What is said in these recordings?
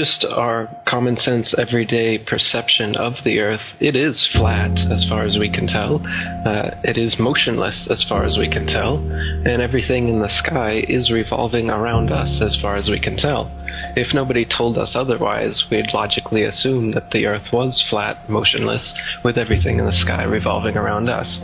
just our common sense, everyday perception of the Earth, it is flat as far as we can tell. It is motionless as far as we can tell. And everything in the sky is revolving around us as far as we can tell. If nobody told us otherwise, we'd logically assume that the Earth was flat, motionless, with everything in the sky revolving around us.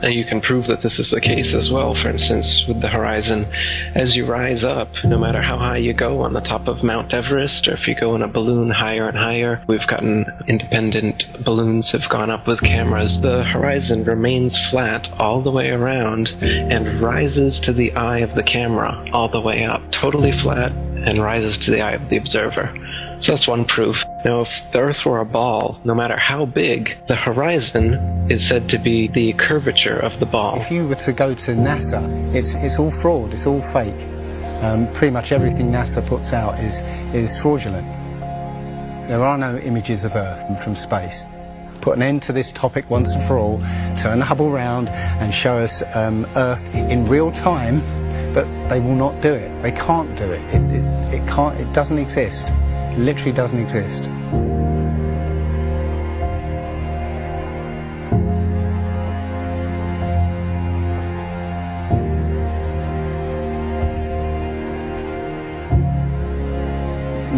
And you can prove that this is the case as well. For instance, with the horizon, as you rise up, no matter how high you go on the top of Mount Everest, or if you go in a balloon higher and higher, we've gotten independent balloons have gone up with cameras, the horizon remains flat all the way around and rises to the eye of the camera all the way up, totally flat, and rises to the eye of the observer. So that's one proof. Now, if the Earth were a ball, no matter how big, the horizon is said to be the curvature of the ball. If you were to go to NASA, it's all fraud, it's all fake. Pretty much everything NASA puts out is fraudulent. There are no images of Earth from space. Put an end to this topic once and for all, turn the Hubble round and show us Earth in real time, but they will not do it. They can't do it. It doesn't exist. It literally doesn't exist.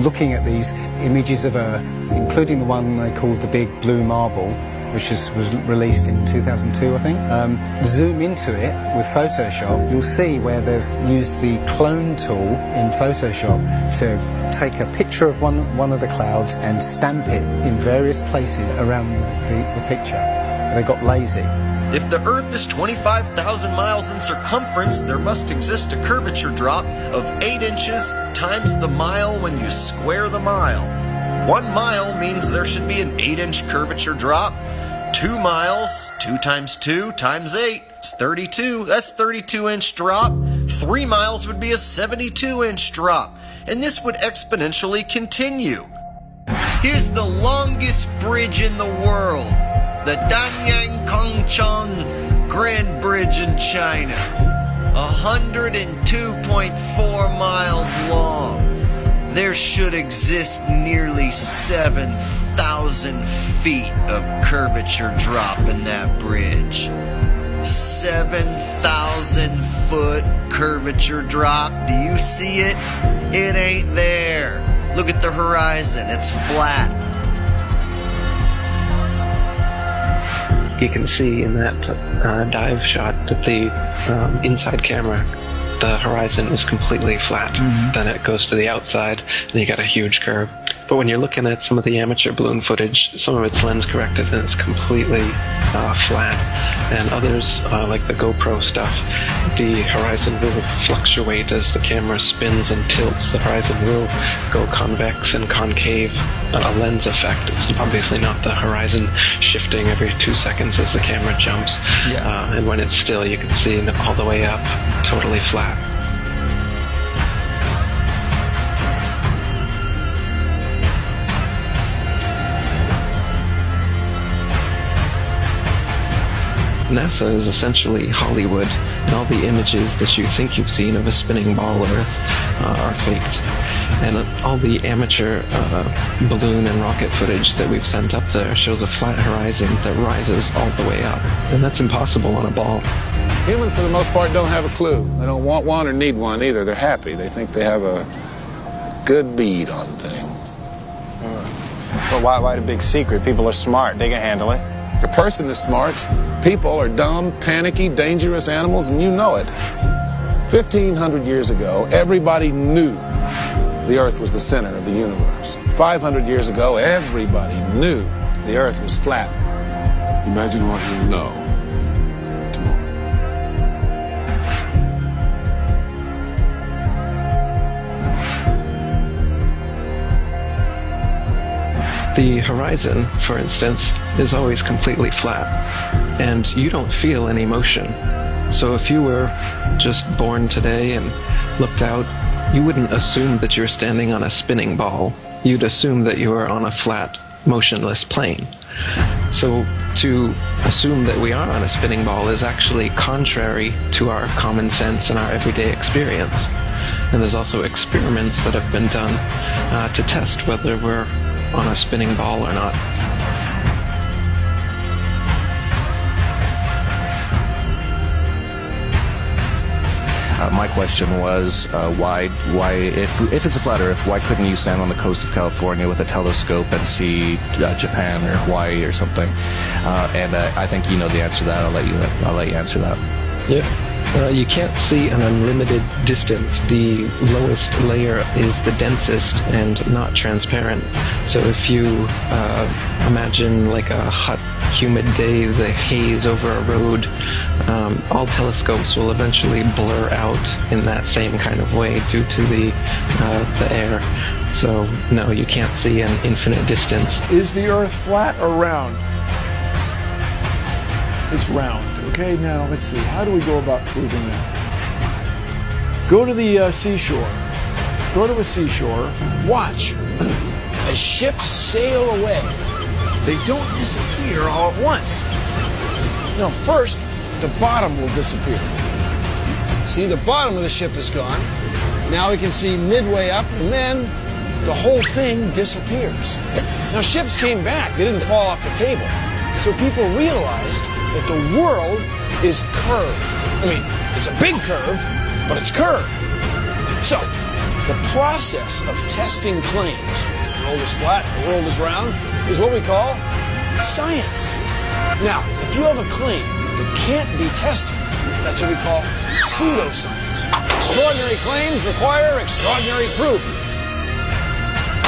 Looking at these images of Earth, including the one they call the Big Blue Marble, which was released in 2002, I think. Zoom into it with Photoshop, you'll see where they've used the clone tool in Photoshop to take a picture of one of the clouds and stamp it in various places around the picture. They got lazy. If the Earth is 25,000 miles in circumference, there must exist a curvature drop of 8 inches times the mile when you square the mile. 1 mile means there should be an 8-inch curvature drop. 2 miles, 2 times 2 times 8 is 32. That's 32-inch drop. 3 miles would be a 72-inch drop. And this would exponentially continue. Here's the longest bridge in the world. The Danyang Kongchong Grand Bridge in China. 102.4 miles long. There should exist nearly 7,000 feet of curvature drop in that bridge. 7,000 foot curvature drop. Do you see it? It ain't there. Look at the horizon. It's flat. You can see in that dive shot that the inside camera, the horizon is completely flat. Then it goes to the outside, and you got a huge curve. But when you're looking at some of the amateur balloon footage, some of it's lens corrected and it's completely flat. And others, like the GoPro stuff, the horizon will fluctuate as the camera spins and tilts. The horizon will go convex and concave. A lens effect. It's obviously not the horizon shifting every 2 seconds as the camera jumps. Yeah. And when it's still, you can see all the way up, totally flat. NASA is essentially Hollywood, and all the images that you think you've seen of a spinning ball Earth are faked. And all the amateur balloon and rocket footage that we've sent up there shows a flat horizon that rises all the way up. And that's impossible on a ball. Humans, for the most part, don't have a clue. They don't want one or need one either. They're happy. They think they have a good bead on things. Well, why the big secret? People are smart. They can handle it. A person is smart. People are dumb, panicky, dangerous animals, and you know it. 1,500 years ago, everybody knew the Earth was the center of the universe. 500 years ago, everybody knew the Earth was flat. Imagine what you know tomorrow. The horizon, for instance, is always completely flat, and you don't feel any motion. So if you were just born today and looked out, you wouldn't assume that you're standing on a spinning ball. You'd assume that you are on a flat, motionless plane. So to assume that we are on a spinning ball is actually contrary to our common sense and our everyday experience. And there's also experiments that have been done to test whether we're on a spinning ball or not. My question was, why, if it's a flat Earth, why couldn't you stand on the coast of California with a telescope and see Japan or Hawaii or something? And I think you know the answer to that. I'll let you answer that. Yeah. You can't see an unlimited distance. The lowest layer is the densest and not transparent. So if you imagine like a hot, humid day, the haze over a road, all telescopes will eventually blur out in that same kind of way due to the air. So no, you can't see an infinite distance. Is the Earth flat or round? It's round. Okay, now let's see. How do we go about proving that? Go to the seashore. Go to a seashore. Watch as ships sail away. They don't disappear all at once. No, first, the bottom will disappear. See, the bottom of the ship is gone. Now we can see midway up, and then the whole thing disappears. Now, ships came back. They didn't fall off the table. So people realized that the world is curved. I mean, it's a big curve, but it's curved. So, the process of testing claims, the world is flat, the world is round, is what we call science. Now, if you have a claim that can't be tested, that's what we call pseudoscience. Extraordinary claims require extraordinary proof.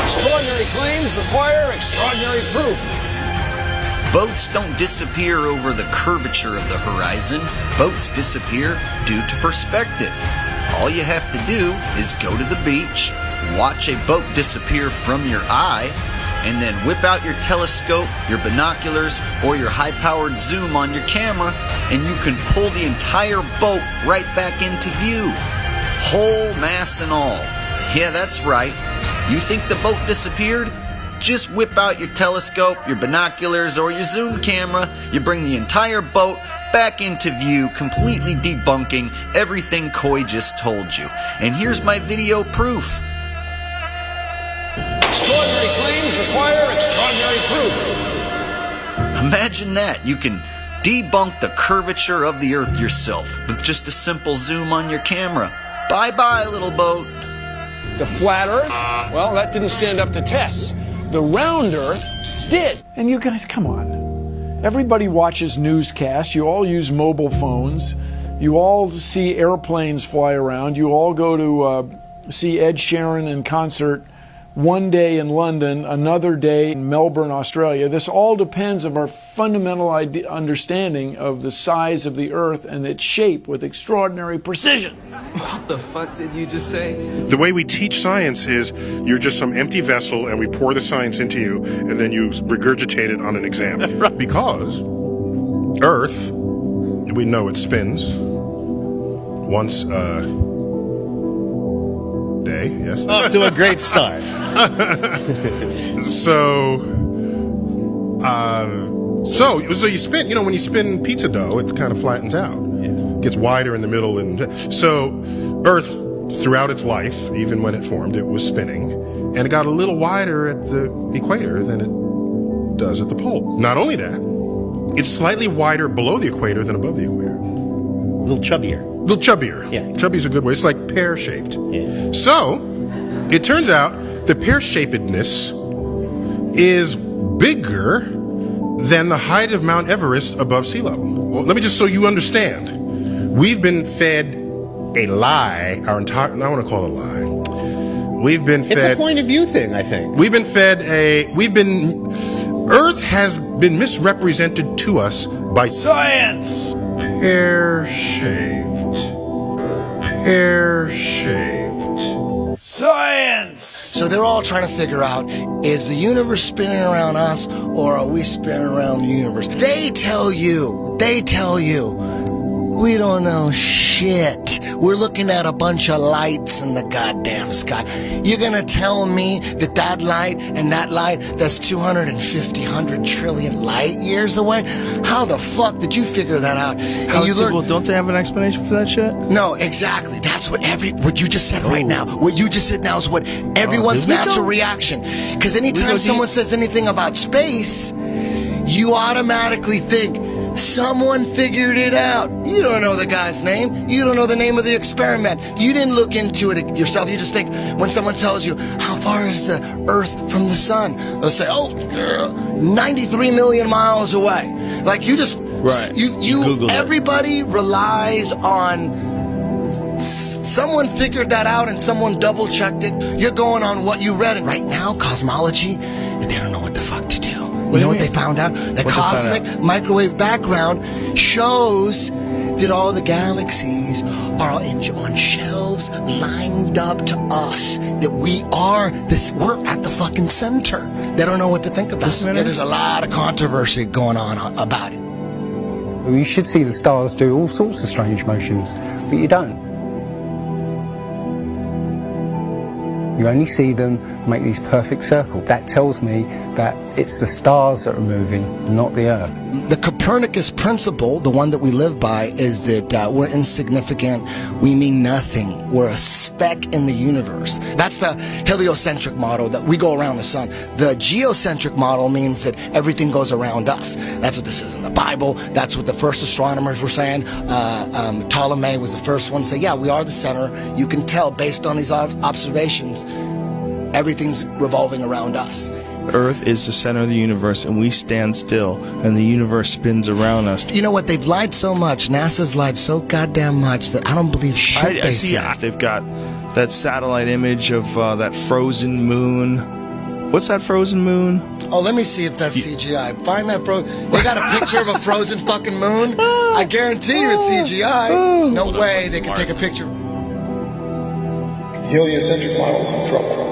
Extraordinary claims require extraordinary proof. Boats don't disappear over the curvature of the horizon. Boats disappear due to perspective. All you have to do is go to the beach, watch a boat disappear from your eye, and then whip out your telescope, your binoculars, or your high-powered zoom on your camera, and you can pull the entire boat right back into view. Whole mass and all. Yeah, that's right. You think the boat disappeared? Just whip out your telescope, your binoculars, or your zoom camera. You bring the entire boat back into view, completely debunking everything Coy just told you. And here's my video proof. Extraordinary claims require extraordinary proof. Imagine that. You can debunk the curvature of the Earth yourself with just a simple zoom on your camera. Bye-bye, little boat. The flat Earth? Well, that didn't stand up to tests. The round Earth did. And you guys, come on. Everybody watches newscasts. You all use mobile phones. You all see airplanes fly around. You all go to see Ed Sheeran in concert one day in London, another day in Melbourne, Australia. This all depends on our fundamental understanding of the size of the Earth and its shape with extraordinary precision. What the fuck did you just say? The way we teach science is you're just some empty vessel and we pour the science into you and then you regurgitate it on an exam. Right. Because Earth, we know it spins once a day, yes. Off to a great start. So you spin, when you spin pizza dough, it kind of flattens out. Gets wider in the middle, and so Earth throughout its life, even when it formed, it was spinning, and it got a little wider at the equator than it does at the pole. Not only that, it's slightly wider below the equator than above the equator. A little chubbier. Yeah. Chubby's a good way. It's like pear-shaped. Yeah. So it turns out the pear-shapedness is bigger than the height of Mount Everest above sea level. Well, let me just so you understand. We've been fed a lie our entire, I want to call it a lie. We've been fed. It's a point of view thing, I think. Earth has been misrepresented to us by science. Pear-shaped. Science. So they're all trying to figure out, is the universe spinning around us or are we spinning around the universe? They tell you, we don't know shit. We're looking at a bunch of lights in the goddamn sky. You're gonna tell me that that light and that light, that's 100 trillion light years away? How the fuck did you figure that out? And you learn. Well, don't they have an explanation for that shit? No, exactly. That's what what you just said right now. What you just said now is what everyone's natural reaction. Because anytime someone says anything about space, you automatically think someone figured it out. You don't know the guy's name. You don't know the name of the experiment. You didn't look into it yourself. You just think when someone tells you, how far is the Earth from the sun? They'll say, 93 million miles away. Like you just, everybody relies on someone figured that out and someone double checked it. You're going on what you read. And right now, cosmology, they don't know what the fuck to do. You know what they found out? The cosmic microwave background shows that all the galaxies are on shelves lined up to us. That we're at the fucking center. They don't know what to think about. There's a lot of controversy going on about it. Well, you should see the stars do all sorts of strange motions, but you don't. You only see them make these perfect circles. That tells me that it's the stars that are moving, not the Earth. The Copernicus principle, the one that we live by, is that we're insignificant, we mean nothing, we're a speck in the universe. That's the heliocentric model, that we go around the sun. The geocentric model means that everything goes around us. That's what this is in the Bible. That's what the first astronomers were saying. Ptolemy was the first one to say, yeah, we are the center. You can tell based on these observations, everything's revolving around us. Earth is the center of the universe, and we stand still, and the universe spins around us. You know what? They've lied so much. NASA's lied so goddamn much that I don't believe shit they say. They've got that satellite image of that frozen moon. What's that frozen moon? Oh, let me see if that's CGI. Find that They got a picture of a frozen fucking moon? I guarantee you it's CGI. No way they can take a picture. Heliocentric models in trouble.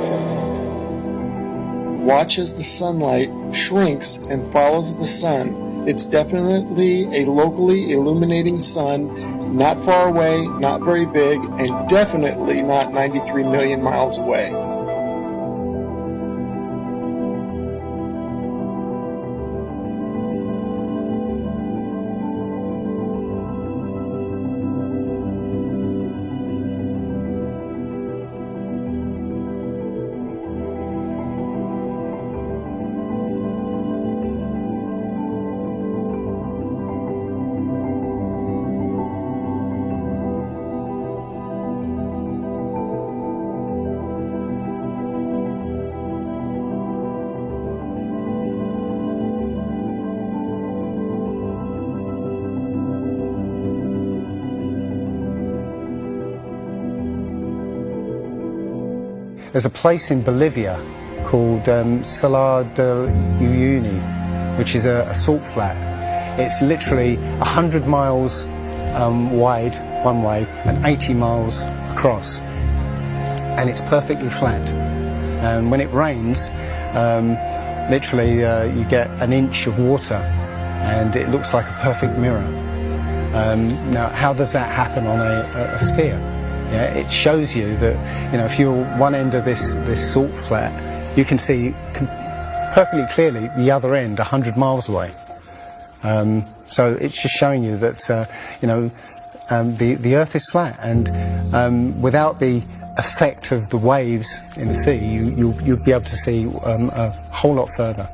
Watch as the sunlight shrinks and follows the sun. It's definitely a locally illuminating sun, not far away, not very big, and definitely not 93 million miles away. There's a place in Bolivia called Salar del Uyuni, which is a salt flat. It's literally 100 miles wide one way and 80 miles across, and it's perfectly flat. And when it rains, literally you get an inch of water, and it looks like a perfect mirror. Now, how does that happen on a sphere? Yeah, it shows you that, if you're one end of this salt flat, you can see perfectly clearly the other end 100 miles away. So it's just showing you that, the Earth is flat, and without the effect of the waves in the sea, you'll be able to see a whole lot further.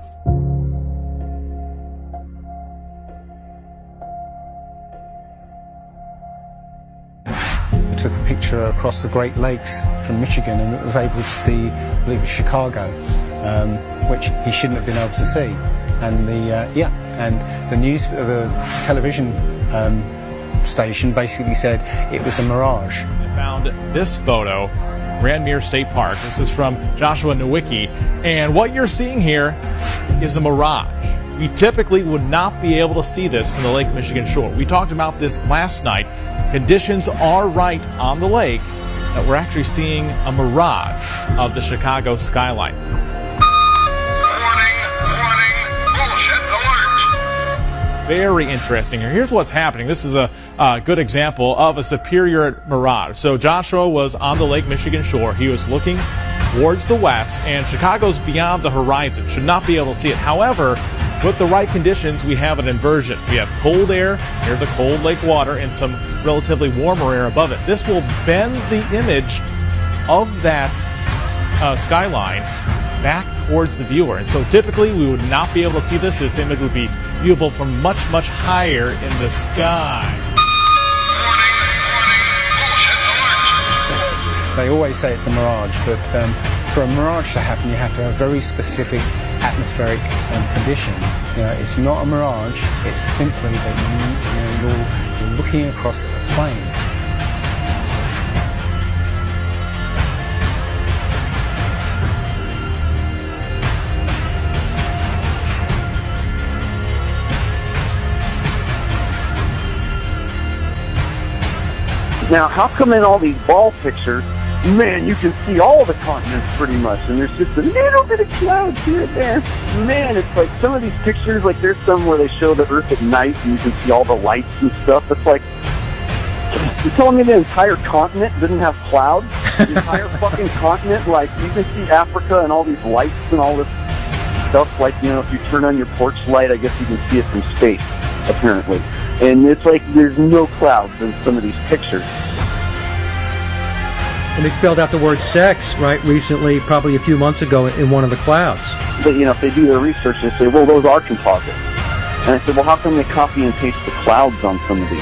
Took a picture across the Great Lakes from Michigan, and was able to see, I believe, Chicago, which he shouldn't have been able to see. And the television station basically said it was a mirage. I found this photo, Grandmere State Park. This is from Joshua Nowicki, and what you're seeing here is a mirage. We typically would not be able to see this from the Lake Michigan shore. We talked about this last night. Conditions are right on the lake that we're actually seeing a mirage of the Chicago skyline. Warning, bullshit alert. very interesting here. Here's what's happening. This is a good example of a superior mirage. So Joshua was on the Lake Michigan shore. He was looking towards the west, and Chicago's beyond the horizon. Should not be able to see it. However, with the right conditions, we have an inversion. We have cold air near the cold lake water and some relatively warmer air above it. This will bend the image of that skyline back towards the viewer. And so typically we would not be able to see this. This image would be viewable from much, much higher in the sky. They always say it's a mirage, but for a mirage to happen, you have to have very specific atmospheric conditions. It's not a mirage. It's simply that you're looking across a plane. Now, how come in all these ball pictures, man, you can see all the continents pretty much, and there's just a little bit of clouds here and there. Man, it's like some of these pictures, like there's some where they show the Earth at night and you can see all the lights and stuff. It's like, you're telling me the entire continent didn't have clouds? The entire fucking continent, like you can see Africa and all these lights and all this stuff. Like, if you turn on your porch light, I guess you can see it from space, apparently. And it's like there's no clouds in some of these pictures. And they spelled out the word sex, right, recently, probably a few months ago, in one of the clouds. But, if they do their research, they say, well, those are composites. And I said, well, how come they copy and paste the clouds on some of these?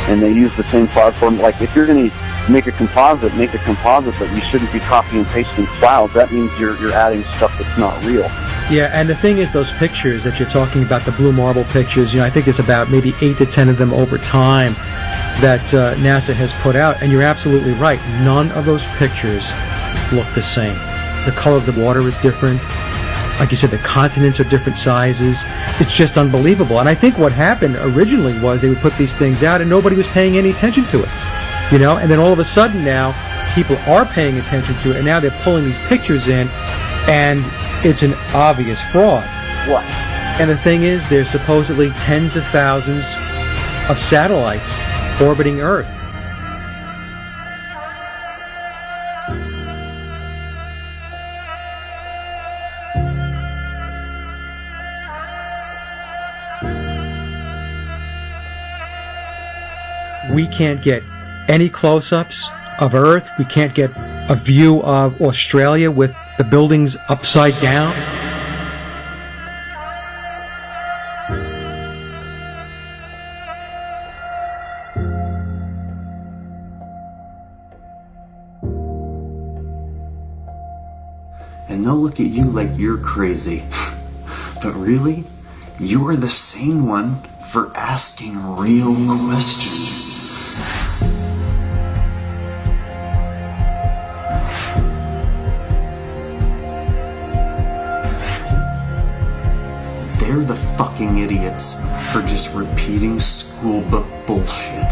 And they use the same cloud form. Like, if you're going to make a composite, but you shouldn't be copying and pasting clouds. That means you're adding stuff that's not real. Yeah, and the thing is, those pictures that you're talking about, the blue marble pictures, I think it's about maybe 8 to 10 of them over time that NASA has put out, and you're absolutely right. None of those pictures look the same. The color of the water is different. Like you said, the continents are different sizes. It's just unbelievable. And I think what happened originally was they would put these things out and nobody was paying any attention to it. And then all of a sudden now, people are paying attention to it, and now they're pulling these pictures in, and it's an obvious fraud. What? And the thing is, there's supposedly tens of thousands of satellites orbiting Earth. We can't get any close-ups of Earth. We can't get a view of Australia with the buildings upside down. And they'll look at you like you're crazy. But really, you're the sane one for asking real questions. They're the fucking idiots for just repeating school book bullshit.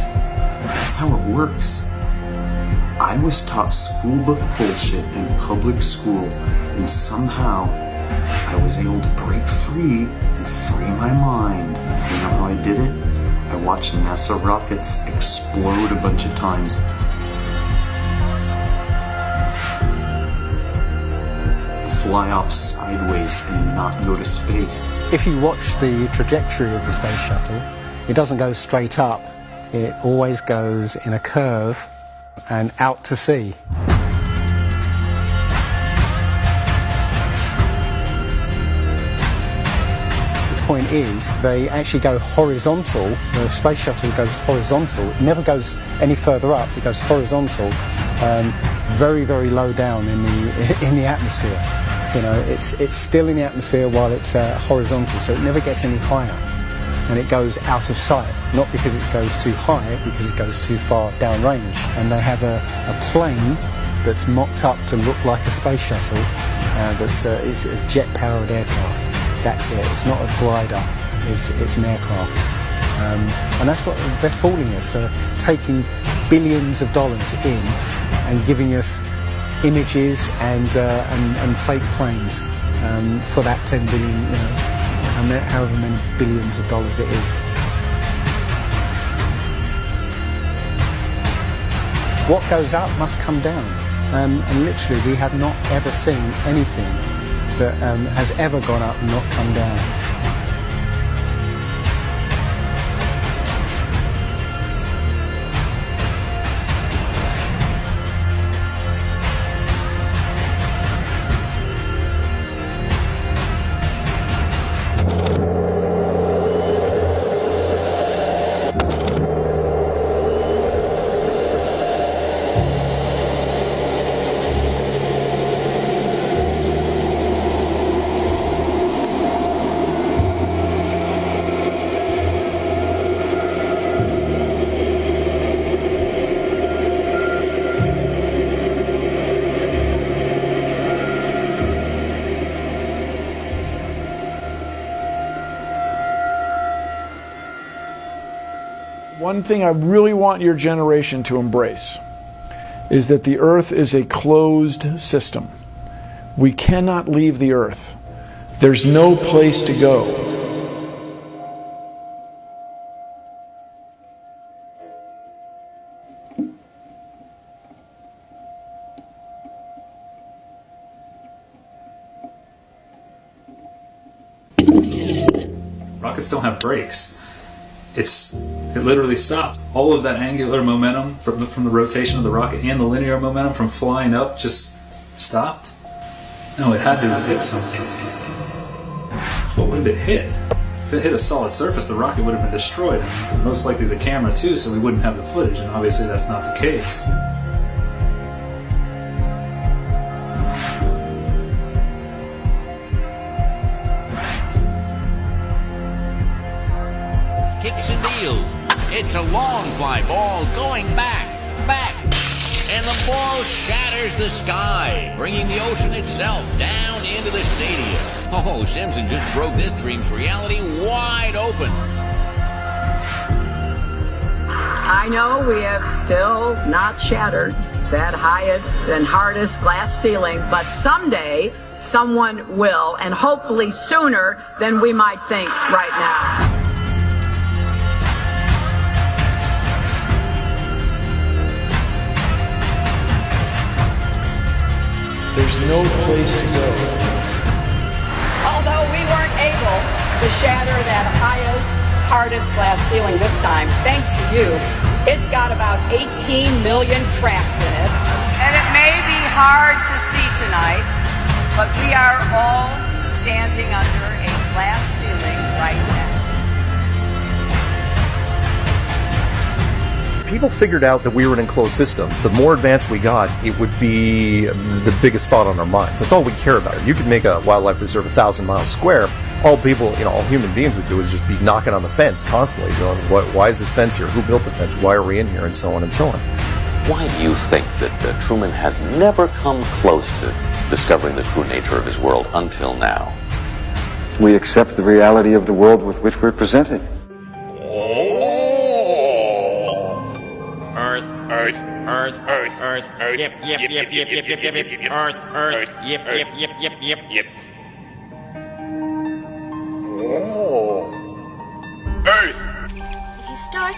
That's how it works. I was taught school book bullshit in public school, and somehow I was able to break free and free my mind. You know how I did it? I watched NASA rockets explode a bunch of times. Fly off sideways and not go to space. If you watch the trajectory of the space shuttle, it doesn't go straight up. It always goes in a curve and out to sea. The point is, they actually go horizontal. The space shuttle goes horizontal. It never goes any further up. It goes horizontal, very, very low down in the atmosphere. It's still in the atmosphere while it's horizontal, so it never gets any higher. And it goes out of sight, not because it goes too high, because it goes too far downrange. And they have a plane that's mocked up to look like a space shuttle. It's a jet-powered aircraft. That's it. It's not a glider. It's an aircraft. And that's what they're fooling us, taking billions of dollars in and giving us images and fake planes for that 10 billion, however many billions of dollars it is. What goes up must come down. And literally, we have not ever seen anything that has ever gone up and not come down. One thing I really want your generation to embrace is that the earth is a closed system. We cannot leave the earth. There's no place to go. Rockets don't have brakes. It literally stopped. All of that angular momentum from the rotation of the rocket and the linear momentum from flying up just stopped. No, it had to have hit something. What would it hit? If it hit a solid surface, the rocket would have been destroyed, and most likely the camera too, so we wouldn't have the footage, and obviously that's not the case. Kicks and deals. It's a long fly ball going back, and the ball shatters the sky, bringing the ocean itself down into the stadium. Oh, Simpson just broke this dream's reality wide open. I know we have still not shattered that highest and hardest glass ceiling, but someday someone will, and hopefully sooner than we might think right now. There's no place to go. Although we weren't able to shatter that highest, hardest glass ceiling this time, thanks to you, it's got about 18 million cracks in it. And it may be hard to see tonight, but we are all standing under a glass ceiling right now. People figured out that we were an enclosed system. The more advanced we got, it would be the biggest thought on our minds. That's all we care about. You could make a wildlife reserve 1,000 miles square. All people, all human beings would do is just be knocking on the fence constantly, going, why is this fence here? Who built the fence? Why are we in here? And so on and so on. Why do you think that Truman has never come close to discovering the true nature of his world until now? We accept the reality of the world with which we're presented. Earth. Yep. Earth. Yep. Oh. Earth. If you start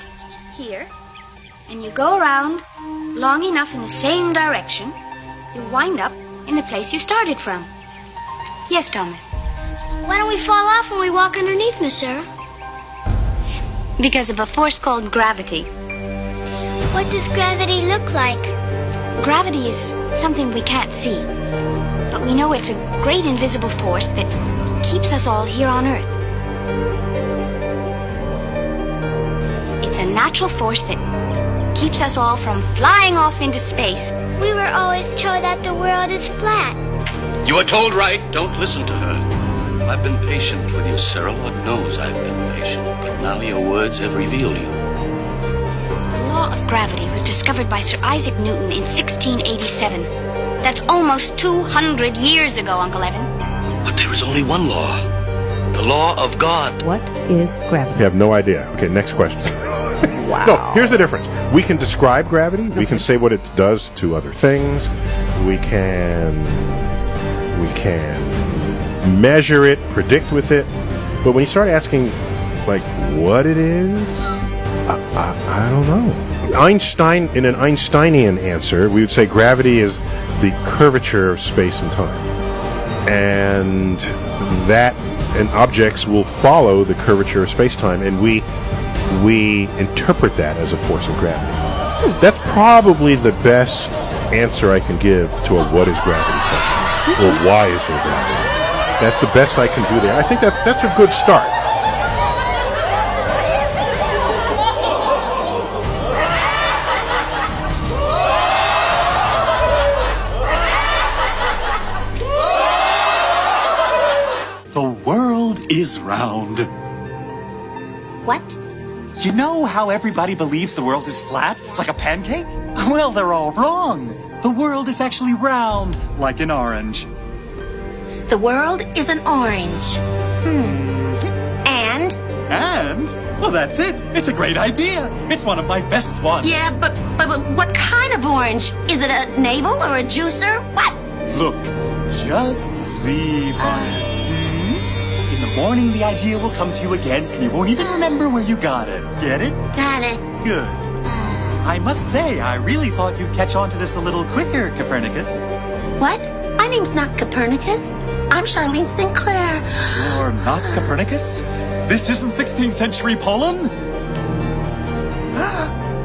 here, and you go around long enough in the same direction, you wind up in the place you started from. Yes, Thomas? Why don't we fall off when we walk underneath, Miss Sarah? Because of a force called gravity. What does gravity look like? Gravity is something we can't see, but we know it's a great invisible force that keeps us all here on Earth. It's a natural force that keeps us all from flying off into space. We were always told that the world is flat. You were told right. Don't listen to her. I've been patient with you, Sarah. Lord knows I've been patient. But now your words have revealed you. The law of gravity was discovered by Sir Isaac Newton in 1687. That's almost 200 years ago, Uncle Evan. But there is only one law. The law of God. What is gravity? You have no idea. Okay, next question. Wow. No, here's the difference. We can describe gravity. Okay. We can say what it does to other things. We can measure it, predict with it. But when you start asking, like, what it is, I don't know. Einstein, in an Einsteinian answer, we would say gravity is the curvature of space and time. And objects will follow the curvature of space-time, and we interpret that as a force of gravity. That's probably the best answer I can give to a what is gravity question, or why is there gravity. That's the best I can do there. I think that's a good start. The world is round. What? You know how everybody believes the world is flat, like a pancake? Well, they're all wrong. The world is actually round, like an orange. The world is an orange. And? And? Well, that's it. It's a great idea. It's one of my best ones. Yeah, but what kind of orange? Is it a navel or a juicer? What? Look, just sleep on it. In the morning, the idea will come to you again, and you won't even remember where you got it. Get it? Got it. Good. I must say, I really thought you'd catch on to this a little quicker, Copernicus. What? My name's not Copernicus. I'm Charlene Sinclair. You're not Copernicus? This isn't 16th century Poland?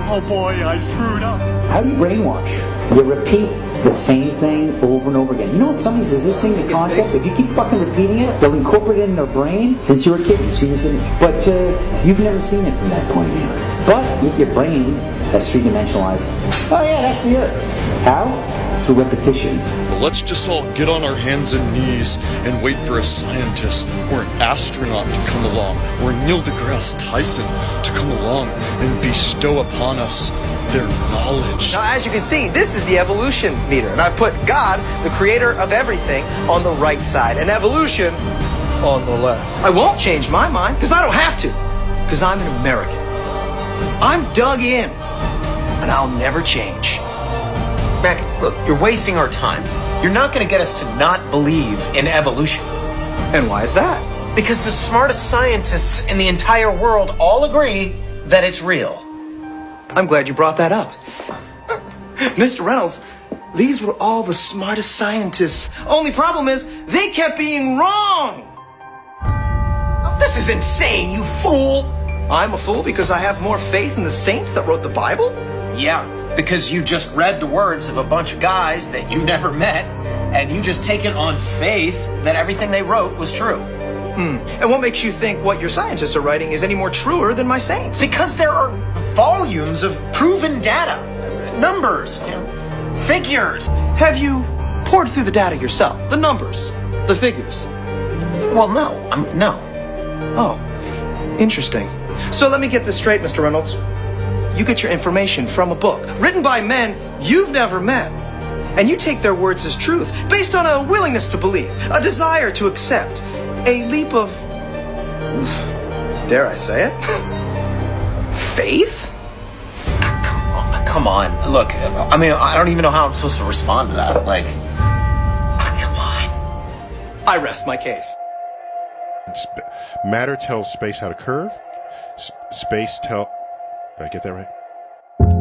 Oh boy, I screwed up. How do you brainwash? You repeat the same thing over and over again. You know, if somebody's resisting the concept, if you keep fucking repeating it, they'll incorporate it in their brain. Since you were a kid, you've seen this image. But you've never seen it from that point of view. But your brain has three-dimensionalized. Oh yeah, that's the Earth. How? Through repetition. Well, let's just all get on our hands and knees and wait for a scientist or an astronaut to come along, or Neil deGrasse Tyson to come along and bestow upon us their knowledge. Now, as you can see, this is the evolution meter, and I put God, the creator of everything, on the right side, and evolution on the left. I won't change my mind, because I don't have to, because I'm an American. I'm dug in, and I'll never change. Mac, look, you're wasting our time. You're not going to get us to not believe in evolution. And why is that? Because the smartest scientists in the entire world all agree that it's real. I'm glad you brought that up. Mr. Reynolds, these were all the smartest scientists. Only problem is, they kept being wrong! This is insane, you fool! I'm a fool because I have more faith in the saints that wrote the Bible? Yeah, because you just read the words of a bunch of guys that you never met, and you just take it on faith that everything they wrote was true. And what makes you think what your scientists are writing is any more truer than my saints? Because there are volumes of proven data, numbers, figures. Have you poured through the data yourself? The numbers, the figures? Well, no. No. Oh, interesting. So let me get this straight, Mr. Reynolds. You get your information from a book written by men you've never met, and you take their words as truth based on a willingness to believe, a desire to accept, a leap of, dare I say it, faith? Come on. Look, I mean, I don't even know how I'm supposed to respond to that. Come on. I rest my case. Matter tells space how to curve. Space tell... Did I get that right?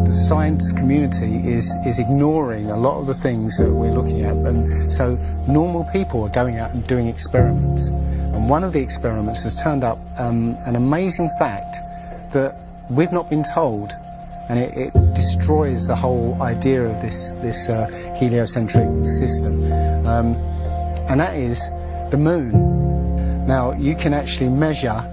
The science community is ignoring a lot of the things that we're looking at, and so normal people are going out and doing experiments. And one of the experiments has turned up an amazing fact that we've not been told, and it destroys the whole idea of this heliocentric system, and that is the moon. Now, you can actually measure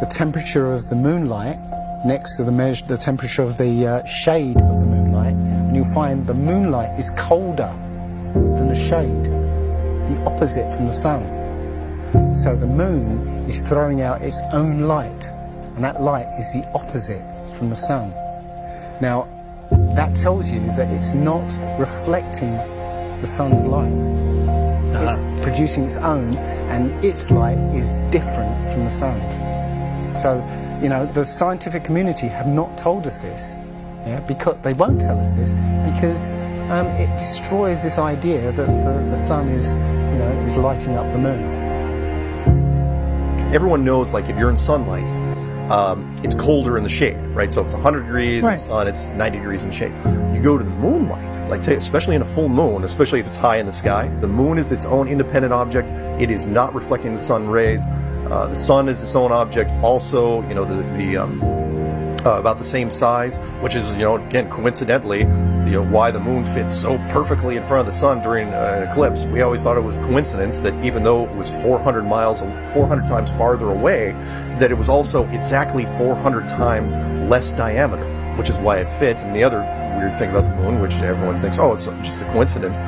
the temperature of the moonlight next to the temperature of the shade of the moonlight, and you'll find the moonlight is colder than the shade, the opposite from the sun. So the moon is throwing out its own light, and that light is the opposite from the sun. Now, that tells you that it's not reflecting the sun's light. It's producing its own, and its light is different from the sun's. So, the scientific community have not told us this, because they won't tell us this, because it destroys this idea that the sun is lighting up the moon. everyone knows, like, if you're in sunlight, it's colder in the shade, right? So if it's 100 degrees in the sun, it's 90 degrees in shade. You go to the moonlight, like, especially in a full moon, especially if it's high in the sky, the moon is its own independent object. It is not reflecting the sun rays. The sun is its own object. Also, you know, about the same size, which is, you know, again, coincidentally, you know, why the moon fits so perfectly in front of the sun during an eclipse. We always thought it was a coincidence that even though it was 400 times farther away, that it was also exactly 400 times less diameter, which is why it fits. And the other weird thing about the moon, which everyone thinks, oh, it's just a coincidence,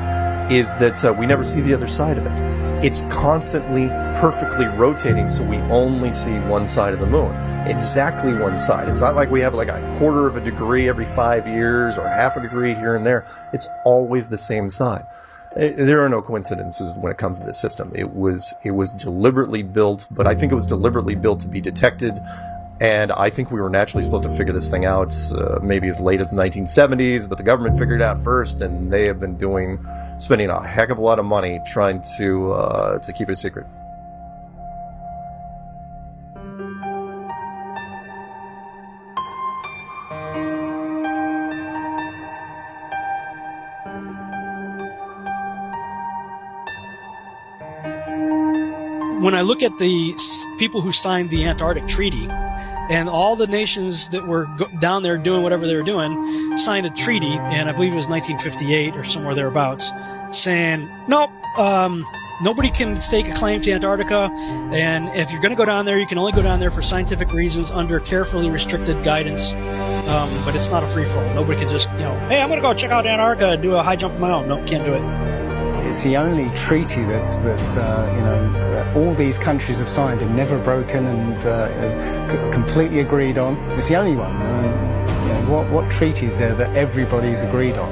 is that we never see the other side of it. It's constantly perfectly rotating, so we only see one side of the moon. Exactly one side. It's not like we have like a quarter of a degree every 5 years or half a degree here and there. It's always the same side. There are no coincidences when it comes to this system. It was deliberately built, but I think it was deliberately built to be detected. And I think we were naturally supposed to figure this thing out maybe as late as the 1970s, but the government figured it out first, and they have been spending a heck of a lot of money trying to keep it a secret. When I look at the people who signed the Antarctic Treaty, and all the nations that were down there doing whatever they were doing signed a treaty, and I believe it was 1958 or somewhere thereabouts, saying, nope, nobody can stake a claim to Antarctica, and if you're going to go down there, you can only go down there for scientific reasons under carefully restricted guidance, but it's not a free-for-all. Nobody can just, hey, I'm going to go check out Antarctica and do a high jump of my own. No, can't do it. It's the only treaty that's all these countries have signed and never broken and completely agreed on. It's the only one. What treaty is there that everybody's agreed on?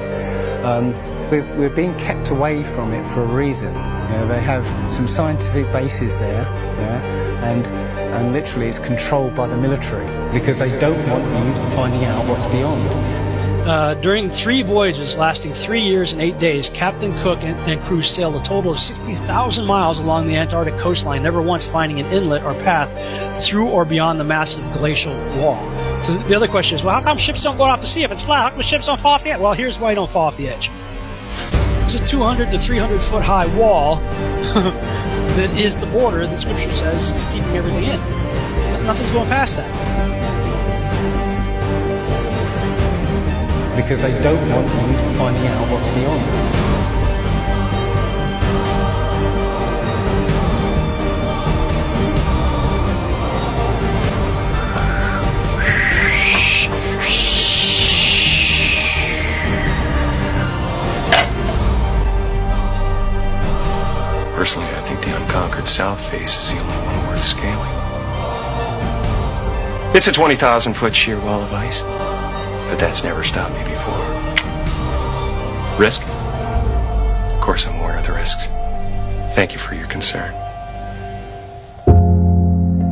We're being kept away from it for a reason. They have some scientific bases there, and literally it's controlled by the military because they don't want you finding out what's beyond. During 3 voyages lasting 3 years and 8 days, Captain Cook and crew sailed a total of 60,000 miles along the Antarctic coastline, never once finding an inlet or path through or beyond the massive glacial wall. So the other question is, well, how come ships don't go off the sea if it's flat? How come ships don't fall off the edge? Well, here's why you don't fall off the edge. There's a 200 to 300 foot high wall that is the border that Scripture says is keeping everything in. Nothing's going past that. Because they don't want you finding out what's beyond. Personally, I think the unconquered south face is the only one worth scaling. It's a 20,000-foot sheer wall of ice. But that's never stopped me before. Risk? Of course I'm aware of the risks. Thank you for your concern.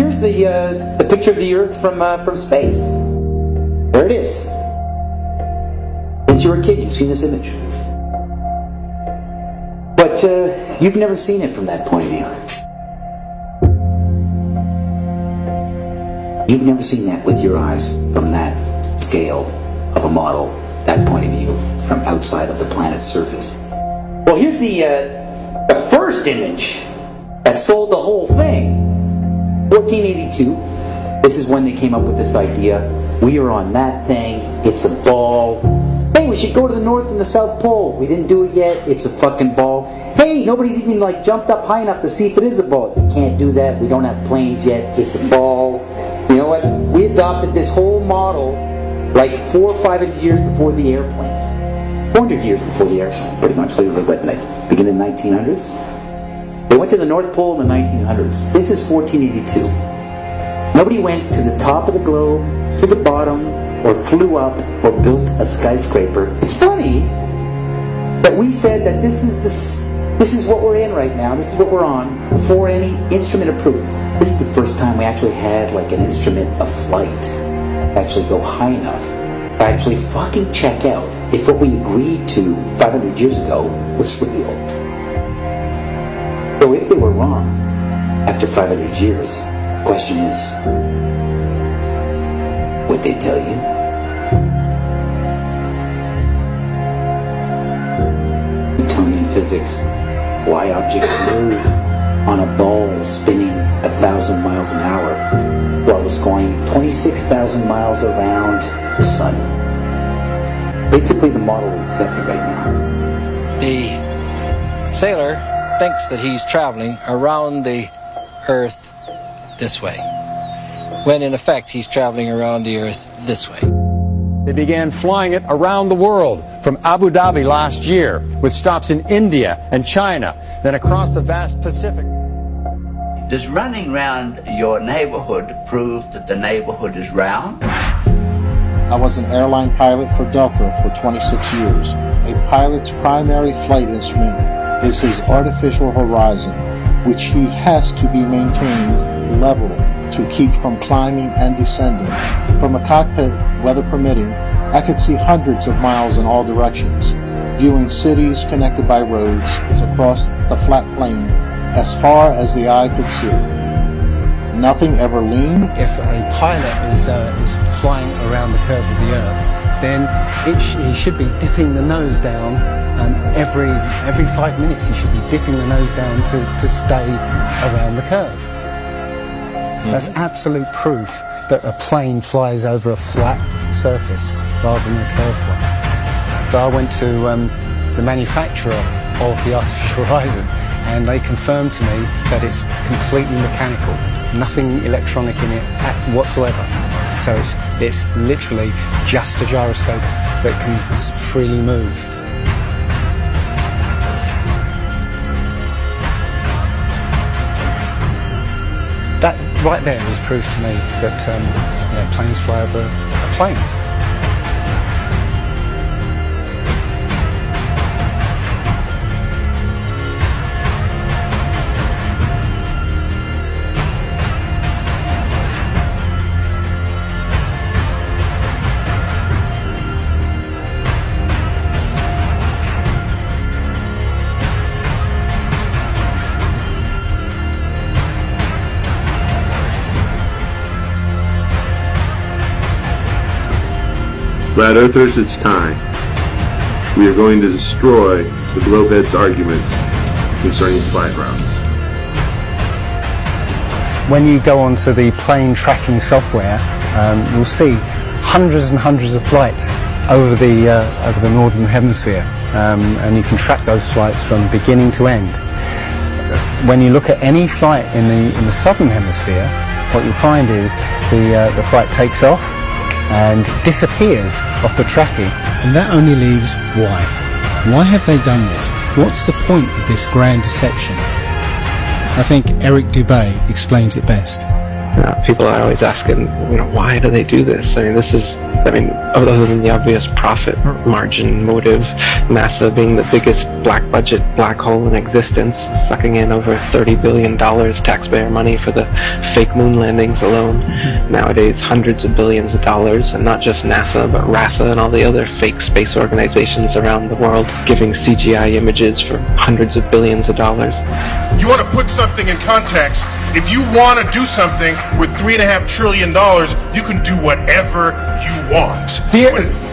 Here's the picture of the Earth from space. There it is. Since you were a kid, you've seen this image. But you've never seen it from that point of view. You've never seen that with your eyes from that scale of a model, that point of view, from outside of the planet's surface. Well, here's the first image that sold the whole thing. 1482. This is when they came up with this idea. We are on that thing. It's a ball. Hey, we should go to the North and the South Pole. We didn't do it yet. It's a fucking ball. Hey, nobody's even jumped up high enough to see if it is a ball. They can't do that. We don't have planes yet. It's a ball. You know what? We adopted this whole model 400 or 500 years before the airplane. 400 years before the airplane, pretty much. Beginning in the 1900s? They went to the North Pole in the 1900s. This is 1482. Nobody went to the top of the globe, to the bottom, or flew up, or built a skyscraper. It's funny that we said that this is what we're in right now. This is what we're on before any instrument approved. This is the first time we actually had an instrument of flight. Actually go high enough to actually fucking check out if what we agreed to 500 years ago was real. So if they were wrong after 500 years, Question is, what they tell you? Newtonian physics. Why objects move on a ball spinning 1,000 miles an hour while it's going 26,000 miles around the sun. Basically the model we accepted right now. The sailor thinks that he's traveling around the Earth this way, when in effect he's traveling around the Earth this way. They began flying it around the world, from Abu Dhabi last year, with stops in India and China, then across the vast Pacific. Does running around your neighborhood prove that the neighborhood is round? I was an airline pilot for Delta for 26 years. A pilot's primary flight instrument is his artificial horizon, which he has to be maintained level to keep from climbing and descending. From a cockpit, weather permitting, I could see hundreds of miles in all directions, viewing cities connected by roads across the flat plain as far as the eye could see. Nothing ever leaned. If a pilot is flying around the curve of the Earth, then he should be dipping the nose down, and every 5 minutes he should be dipping the nose down to stay around the curve. That's absolute proof that a plane flies over a flat surface rather than a curved one. But I went to the manufacturer of the artificial horizon, and they confirmed to me that it's completely mechanical, nothing electronic in it whatsoever. So it's literally just a gyroscope that can freely move. That right there is proof to me that planes fly over a plane. Flat Earthers, it's time. We are going to destroy the Globeheads' arguments concerning flight routes. When you go onto the plane tracking software, you'll see hundreds and hundreds of flights over the northern hemisphere, and you can track those flights from beginning to end. When you look at any flight in the southern hemisphere, what you'll find is the flight takes off and disappears off the tracking. And that only leaves why. Why have they done this? What's the point of this grand deception? I think Eric Dubay explains it best. People are always asking, why do they do this? Other than the obvious profit margin motive, NASA being the biggest black budget black hole in existence, sucking in over $30 billion taxpayer money for the fake moon landings alone. Nowadays, hundreds of billions of dollars, and not just NASA, but RASA and all the other fake space organizations around the world giving CGI images for hundreds of billions of dollars. You want to put something in context. If you want to do something with $3.5 trillion, you can do whatever you want.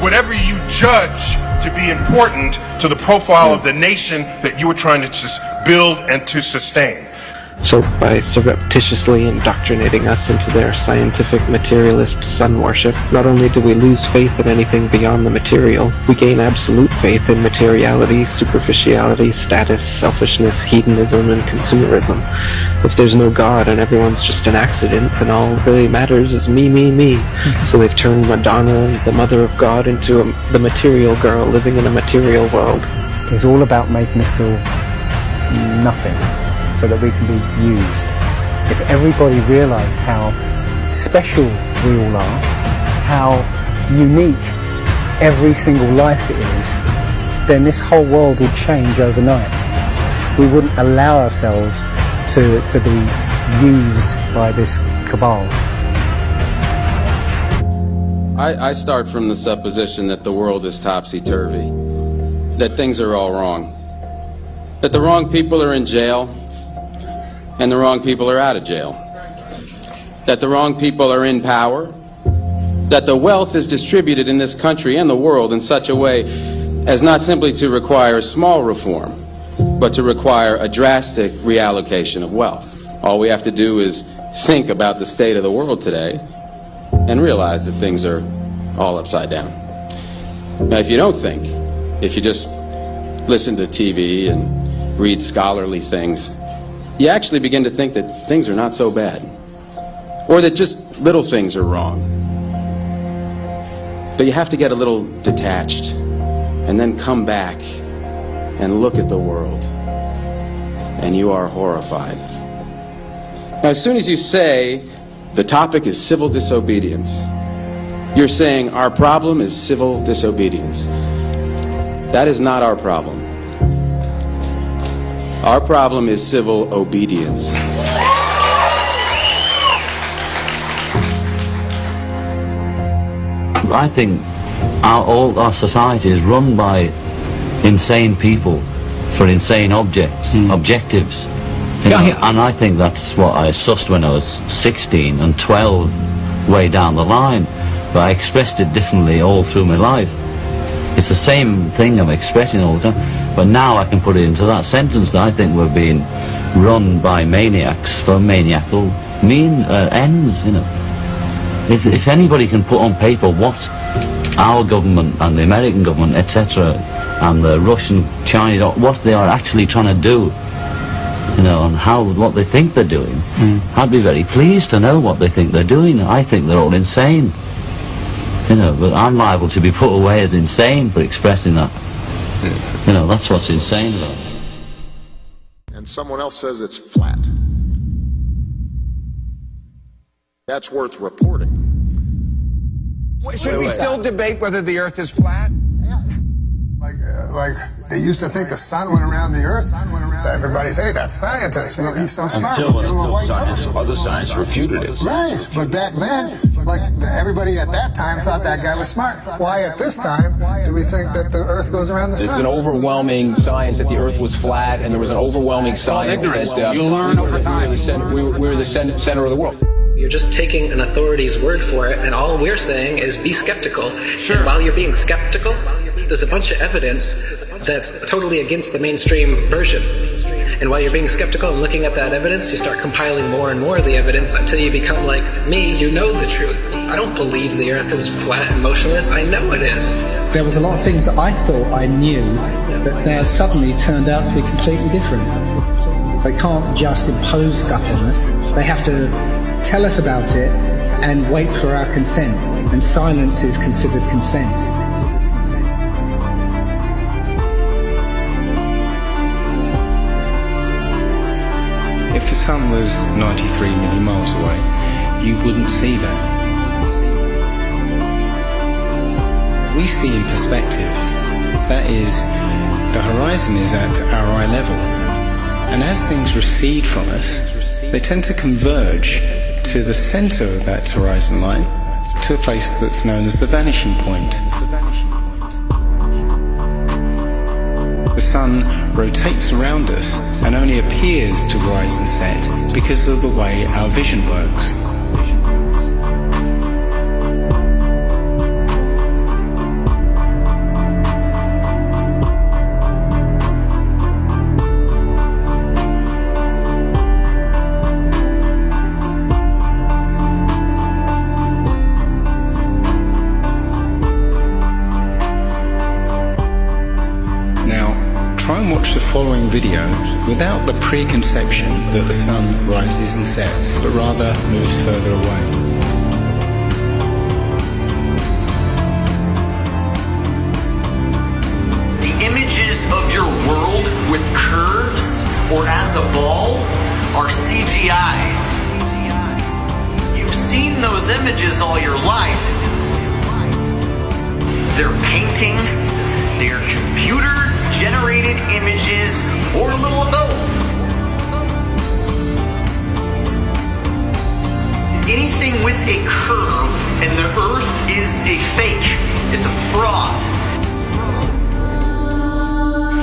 Whatever you judge to be important to the profile of the nation that you are trying to build and to sustain. So by surreptitiously indoctrinating us into their scientific materialist sun worship, not only do we lose faith in anything beyond the material, we gain absolute faith in materiality, superficiality, status, selfishness, hedonism, and consumerism. If there's no God and everyone's just an accident, then all that really matters is me, me, me. So they've turned Madonna, the mother of God, into the material girl living in a material world. It's all about making us feel nothing, so that we can be used. If everybody realised how special we all are, how unique every single life is, then this whole world would change overnight. We wouldn't allow ourselves to be used by this cabal. I start from the supposition that the world is topsy-turvy, that things are all wrong, that the wrong people are in jail, and the wrong people are out of jail. that the wrong people are in power, that the wealth is distributed in this country and the world in such a way as not simply to require small reform, but to require a drastic reallocation of wealth. All we have to do is think about the state of the world today and realize that things are all upside down. Now, if you don't think, if you just listen to TV and read scholarly things, you actually begin to think that things are not so bad, or that just little things are wrong. But you have to get a little detached and then come back and look at the world, and you are horrified. Now, as soon as you say the topic is civil disobedience, you're saying our problem is civil disobedience. That is not our problem. Our problem is civil obedience. I think all our society is run by insane people for insane objectives. You know, and I think that's what I sussed when I was 16 and 12 way down the line. But I expressed it differently all through my life. It's the same thing I'm expressing all the time, but now I can put it into that sentence that I think we're being run by maniacs for maniacal ends, you know. If anybody can put on paper what our government and the American government, etc., and the Russian, Chinese, what they are actually trying to do, you know, and what they think they're doing, I'd be very pleased to know what they think they're doing. I think they're all insane, you know, but I'm liable to be put away as insane for expressing that. You know, that's what's insane about it. And someone else says it's flat. That's worth reporting. Should we still debate whether the Earth is flat? Like they used to think the sun went around the Earth. Everybody say that's scientists. Well, he's so smart. Until other science refuted it. Right, but back then, like everybody at that time thought that guy was smart. Why at this time do we think that the Earth goes around the sun? There's an overwhelming science that the Earth was flat, and there was an overwhelming science that you learn over time. We're the center of the world. You're just taking an authority's word for it, and all we're saying is be skeptical. Sure. And while you're being skeptical, there's a bunch of evidence that's totally against the mainstream version. And while you're being skeptical and looking at that evidence, you start compiling more and more of the evidence until you become like me, you know the truth. I don't believe the Earth is flat and motionless. I know it is. There was a lot of things that I thought I knew that now suddenly turned out to be completely different. They can't just impose stuff on us. They have to tell us about it and wait for our consent. And silence is considered consent. If the sun was 93 million miles away, you wouldn't see that. We see in perspective. That is, the horizon is at our eye level. And as things recede from us, they tend to converge to the center of that horizon line, to a place that's known as the vanishing point. The sun rotates around us and only appears to rise and set because of the way our vision works. Try and watch the following video without the preconception that the sun rises and sets, but rather moves further away. The images of your world with curves or as a ball are CGI. You've seen those images all your life. They're paintings, they're computer-generated images, or a little of both. Anything with a curve and the Earth is a fake. It's a fraud.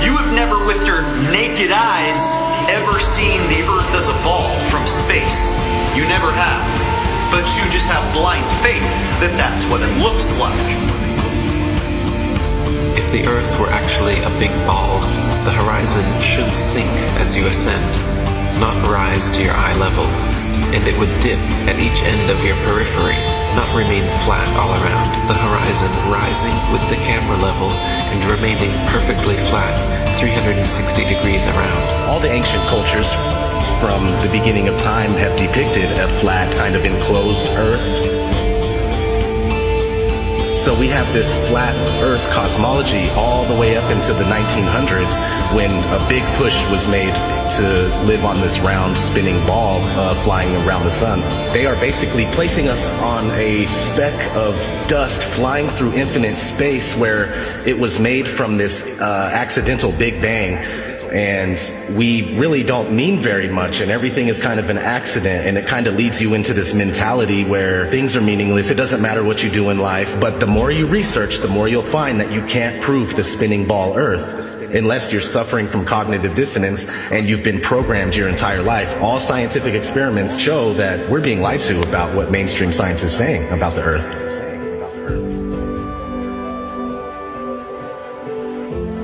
You have never with your naked eyes ever seen the Earth as a ball from space. You never have. but you just have blind faith that that's what it looks like. If the Earth were actually a big ball, the horizon should sink as you ascend, not rise to your eye level, and it would dip at each end of your periphery, not remain flat all around, the horizon rising with the camera level and remaining perfectly flat 360 degrees around. All the ancient cultures from the beginning of time have depicted a flat, kind of enclosed Earth. So we have this flat Earth cosmology all the way up into the 1900s when a big push was made to live on this round spinning ball flying around the sun. They are basically placing us on a speck of dust flying through infinite space where it was made from this accidental Big Bang. And we really don't mean very much, and everything is kind of an accident, and it kind of leads you into this mentality where things are meaningless. It doesn't matter what you do in life, but the more you research, the more you'll find that you can't prove the spinning ball Earth unless you're suffering from cognitive dissonance and you've been programmed your entire life. All scientific experiments show that we're being lied to about what mainstream science is saying about the Earth.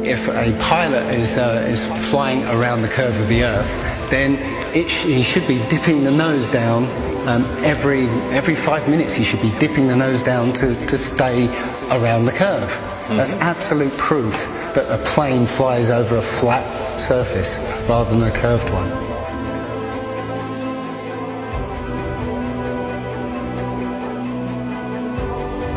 If a pilot is flying around the curve of the Earth, then he should be dipping the nose down every 5 minutes. He should be dipping the nose down to stay around the curve. That's absolute proof that a plane flies over a flat surface rather than a curved one.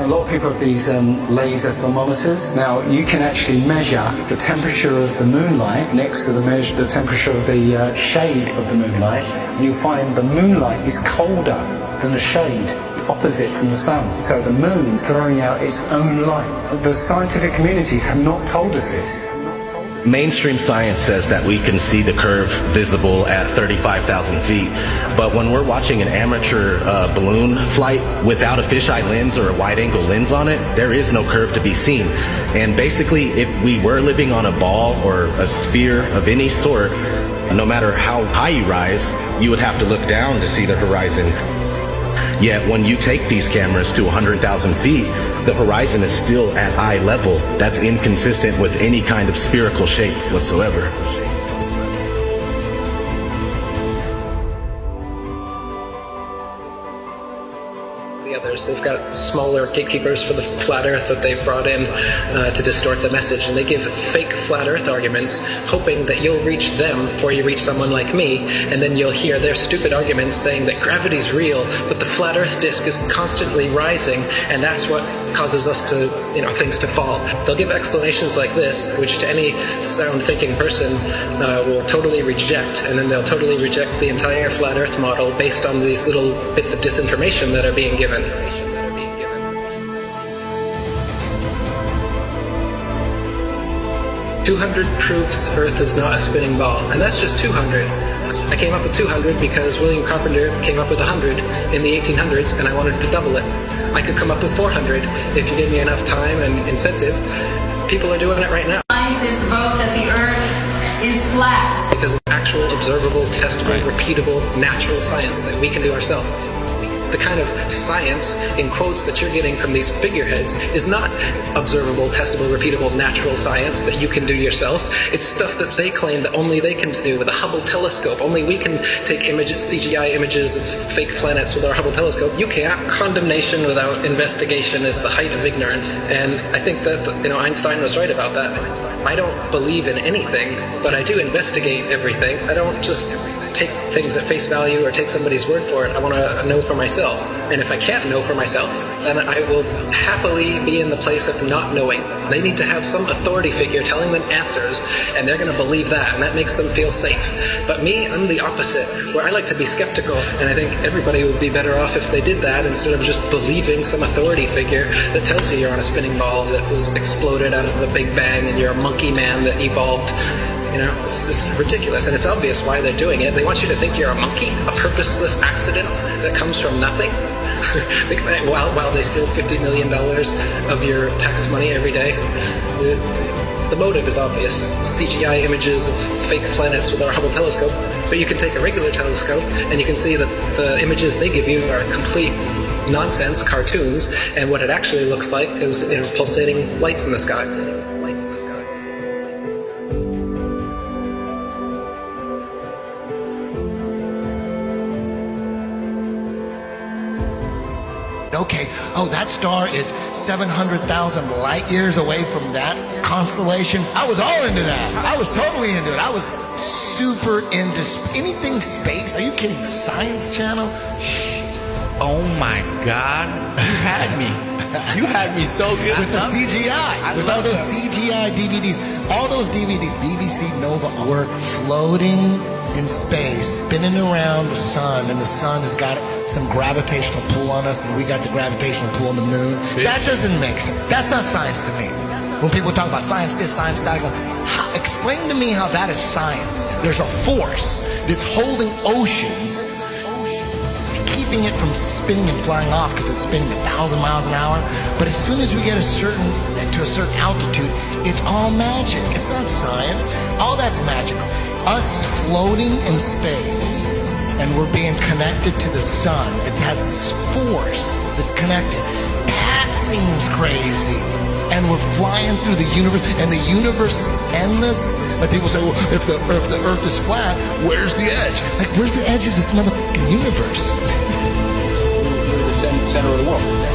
A lot of people have these laser thermometers. Now, you can actually measure the temperature of the moonlight next to the temperature of the shade of the moonlight, and you'll find the moonlight is colder than the shade opposite from the sun. So the moon's throwing out its own light. The scientific community have not told us this. Mainstream science says that we can see the curve visible at 35,000 feet, but when we're watching an amateur balloon flight without a fisheye lens or a wide-angle lens on it, there is no curve to be seen. And basically, if we were living on a ball or a sphere of any sort, no matter how high you rise, you would have to look down to see the horizon. Yet when you take these cameras to 100,000 feet, the horizon is still at eye level. That's inconsistent with any kind of spherical shape whatsoever. Others. They've got smaller gatekeepers for the flat earth that they've brought in to distort the message, and they give fake flat earth arguments hoping that you'll reach them before you reach someone like me, and then you'll hear their stupid arguments saying that gravity's real, but the flat earth disk is constantly rising, and that's what causes us to, things to fall. They'll give explanations like this, which to any sound thinking person will totally reject, and then they'll totally reject the entire flat earth model based on these little bits of disinformation that are being given. 200 proofs Earth is not a spinning ball, and that's just 200. I came up with 200 because William Carpenter came up with 100 in the 1800s, and I wanted to double it. I could come up with 400 if you give me enough time and incentive. People are doing it right now. Scientists vote that the Earth is flat. Because it's actual, observable, testable, repeatable, natural science that we can do ourselves. The kind of science, in quotes, that you're getting from these figureheads is not observable, testable, repeatable, natural science that you can do yourself. It's stuff that they claim that only they can do with a Hubble telescope. Only we can take images, CGI images of fake planets with our Hubble telescope. You can't. Condemnation without investigation is the height of ignorance. And I think that, Einstein was right about that. I don't believe in anything, but I do investigate everything. I don't just take things at face value or take somebody's word for it. I want to know for myself. And if I can't know for myself, then I will happily be in the place of not knowing. They need to have some authority figure telling them answers, and they're going to believe that, and that makes them feel safe. But me, I'm the opposite, where I like to be skeptical, and I think everybody would be better off if they did that instead of just believing some authority figure that tells you you're on a spinning ball that was exploded out of the Big Bang and you're a monkey man that evolved. It's ridiculous, and it's obvious why they're doing it. They want you to think you're a monkey, a purposeless accident that comes from nothing, while they steal $50 million of your tax money every day. The motive is obvious. CGI images of fake planets with our Hubble telescope. But you can take a regular telescope and you can see that the images they give you are complete nonsense, cartoons, and what it actually looks like is pulsating lights in the sky. Okay, that star is 700,000 light years away from that constellation. I was all into that. I was totally into it. I was super into anything space. Are you kidding? The Science Channel? Oh my God, you had me. You had me so good. With the CGI, with all those CGI DVDs. All those DVDs, BBC Nova, were floating in space, spinning around the sun, and the sun has got some gravitational pull on us, and we got the gravitational pull on the moon. That doesn't make sense. That's not science to me. When people talk about science this, science that, I go, explain to me how that is science. There's a force that's holding oceans, keeping it from spinning and flying off because it's spinning 1,000 miles an hour. But as soon as we get to a certain altitude, it's all magic. It's not science. All that's magic. Us floating in space, and we're being connected to the sun. It has this force that's connected. That seems crazy. And we're flying through the universe, and the universe is endless. Like people say, well, if the earth is flat, where's the edge? Like, where's the edge of this motherfucking universe? We're the center of the world.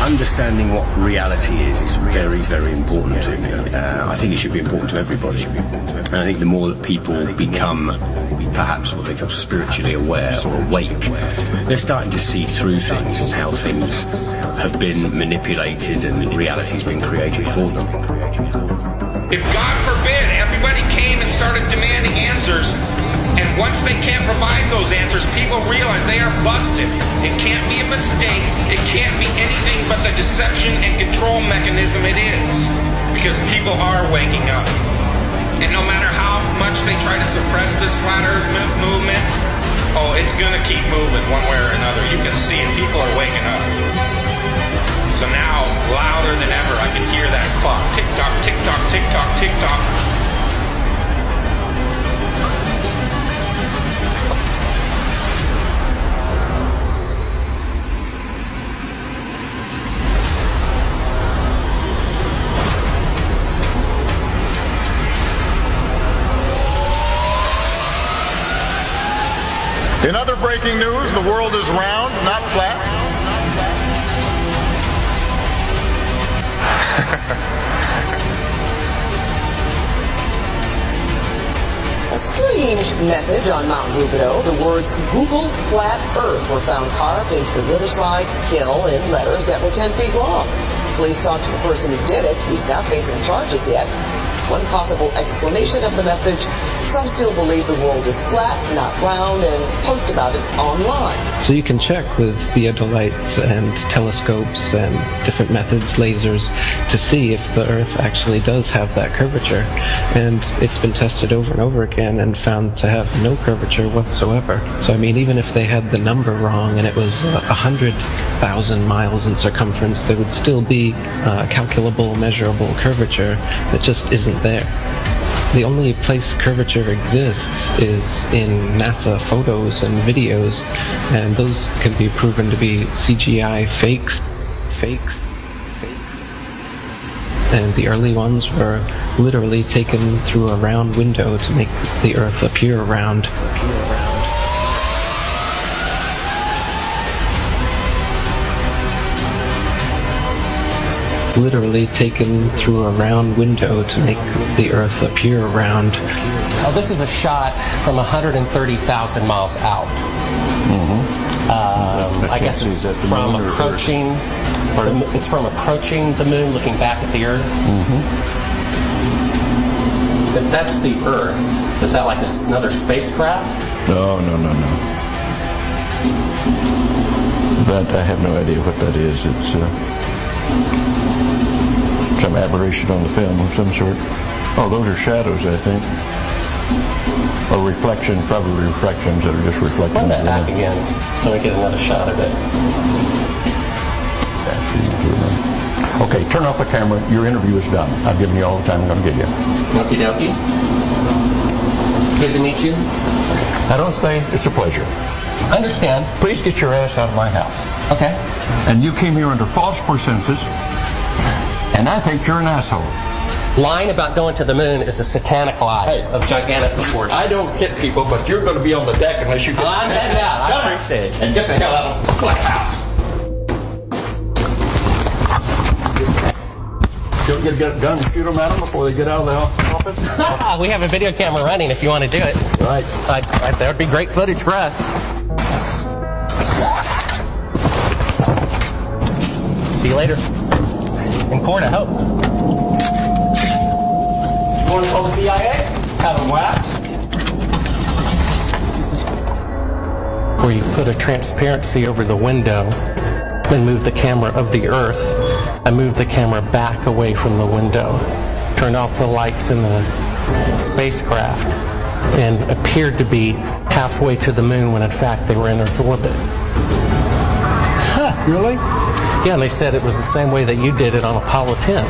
Understanding what reality is very, very important to me. I think it should be important to everybody. And I think the more that people become perhaps what they call spiritually aware or awake, they're starting to see through things and how things have been manipulated and reality's been created for them. If God forbid everybody came and started demanding answers, and once they can't provide those answers, people realize they are busted. It can't be a mistake. It can't be anything but the deception and control mechanism it is. Because people are waking up. And no matter how much they try to suppress this flat earth movement, it's gonna keep moving one way or another. You can see it. People are waking up. So now, louder than ever, I can hear that clock. Tick-tock, tick-tock, tick-tock, tick-tock. In other breaking news, the world is round, not flat. A strange message on Mount Rubidoux. The words Google Flat Earth were found carved into the Riverside Hill in letters that were 10 feet long. Police talked to the person who did it. He's not facing charges yet. One possible explanation of the message: some still believe the world is flat, not round, and post about it online. So you can check with theodolites and telescopes and different methods, lasers, to see if the Earth actually does have that curvature. And it's been tested over and over again and found to have no curvature whatsoever. So I mean, even if they had the number wrong and it was 100,000 miles in circumference, there would still be a calculable, measurable curvature that just isn't there. The only place curvature exists is in NASA photos and videos, and those can be proven to be CGI fakes. And the early ones were literally taken through a round window to make the Earth appear round. Literally taken through a round window to make the Earth appear round. Oh, this is a shot from 130,000 miles out. I guess it's from approaching. It's from approaching the moon, looking back at the Earth. If that's the Earth, is that like another spacecraft? No. That I have no idea what that is. It's some aberration on the film of some sort. Oh, those are shadows, I think. Or reflections, probably reflections that are just reflecting. Run that back again so we get another shot of it. Okay, turn off the camera. Your interview is done. I've given you all the time I'm going to give you. Okie dokie. Good to meet you. I don't say it's a pleasure. Understand. Please get your ass out of my house. Okay. And you came here under false pretenses, and I think you're an asshole. Lying about going to the moon is a satanic lie of gigantic proportions. I don't hit people, but you're going to be on the deck unless you get... I'm heading out. I appreciate it. And get the hell out of my house. You'll get a gun and shoot them at them before they get out of the office? We have a video camera running if you want to do it. Right. That would be great footage for us. See you later. In court, I hope. You want to call the CIA? Have them whacked? Where you put a transparency over the window and move the camera of the Earth. I moved the camera back away from the window, turned off the lights in the spacecraft, and appeared to be halfway to the moon when in fact they were in Earth orbit. Huh, really? Yeah, and they said it was the same way that you did it on Apollo 10.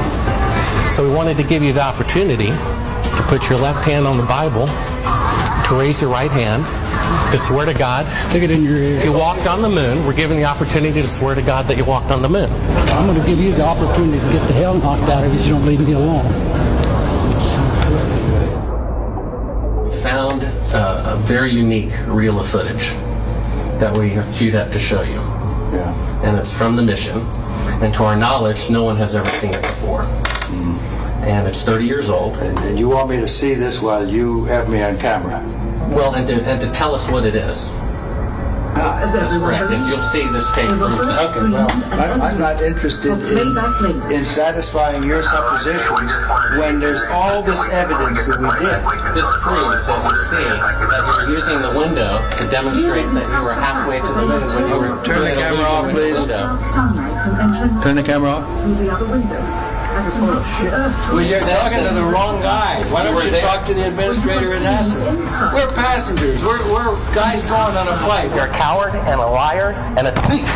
So we wanted to give you the opportunity to put your left hand on the Bible, to raise your right hand, to swear to God. Stick it in your ear. If you walked on the moon, we're given the opportunity to swear to God that you walked on the moon. I'm going to give you the opportunity to get the hell knocked out of you if you don't leave me alone. We found a very unique reel of footage that we have queued up to show you. Yeah. And it's from the mission. And to our knowledge, no one has ever seen it before. And it's 30 years old. And you want me to see this while you have me on camera? Well, and to tell us what it is. That's correct. And you'll see this tape. Okay, well, I'm not interested in satisfying your suppositions when there's all this evidence that we did. This proves, as you see, that you were using the window to demonstrate that you were halfway to the moon when you were... Turn the camera off, please. Turn the camera off. Well, you're talking to the wrong guy. Why don't you talk to the administrator at NASA? We're passengers. We're guys going on a flight. You're a coward and a liar and a thief.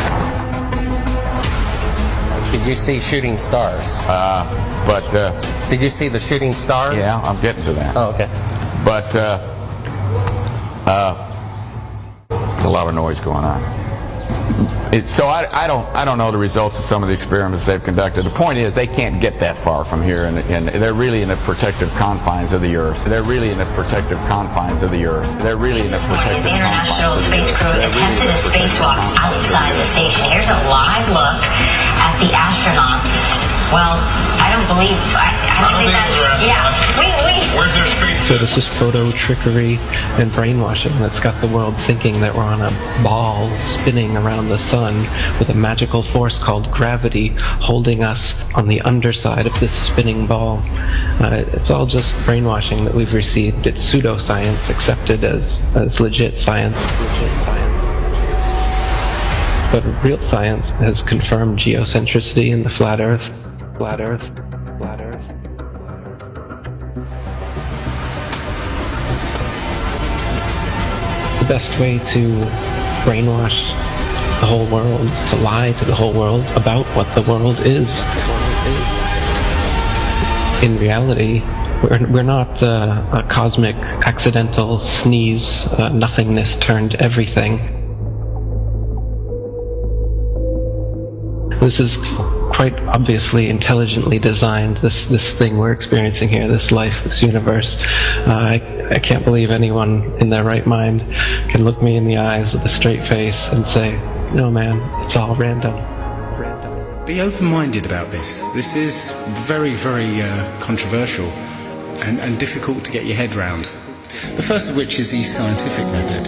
Did you see shooting stars? Did you see the shooting stars? Yeah, I'm getting to that. Oh, okay. But there's a lot of noise going on. So I don't know the results of some of the experiments they've conducted. The point is they can't get that far from here, and they're really in the protective confines of the Earth. They're really in the protective confines of the Earth. They're really in the protective International Space Crew attempted a spacewalk outside the station. Here's a live look at the astronauts. Well, I don't believe that's... Yeah. Where's their space? So this is photo trickery and brainwashing that's got the world thinking that we're on a ball spinning around the sun with a magical force called gravity holding us on the underside of this spinning ball. It's all just brainwashing that we've received. It's pseudoscience accepted as legit science. But real science has confirmed geocentricity in the flat Earth. Flat Earth. Flat Earth. The best way to brainwash the whole world, to lie to the whole world about what the world is. In reality, we're not a cosmic accidental sneeze, nothingness turned everything. This is quite obviously intelligently designed, this thing we're experiencing here, this life, this universe. I can't believe anyone in their right mind can look me in the eyes with a straight face and say, no man, it's all random. Be open-minded about this. This is very, very controversial and difficult to get your head round. The first of which is the scientific method,